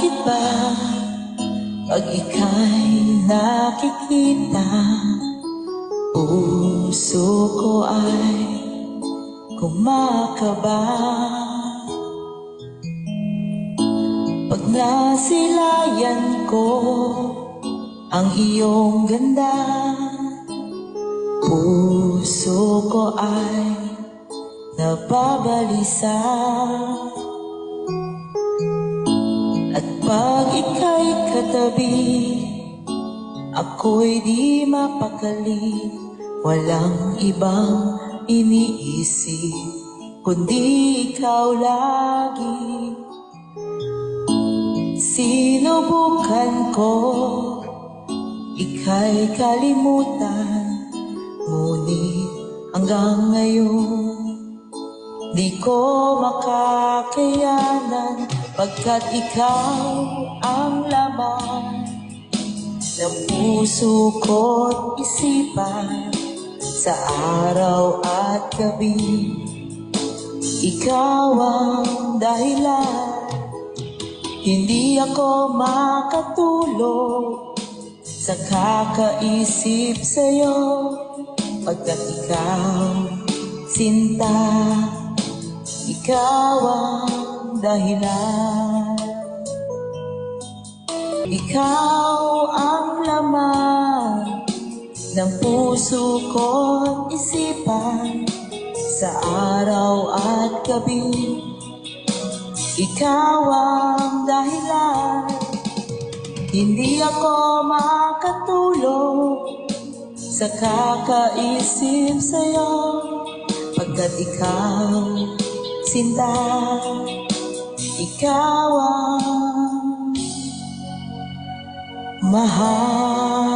Bakit ba pag ika'y nakikita, puso ko ay kumakaba? Pag nasilayan ko ang iyong ganda, puso ko ay nababalisa. At pag ika'y katabi, ako'y di mapakali. Walang ibang iniisip kundi ikaw lagi. Sinubukan ko ika'y kalimutan, ngunit hanggang ngayon di ko makakayanan, pagkat ikaw ang laman ng puso ko't isipan sa araw at gabi. Ikaw ang dahilan, hindi ako makatulog sa kakaisip sa'yo, pagkat ikaw, sinta, ikaw ang dahilan. Ikaw ang laman ng puso ko't isipan sa araw at gabi. Ikaw ang dahilan, hindi ako makatulog sa kakaisip sa'yo, pagkat ikaw, sinta, ikaw ang mahal.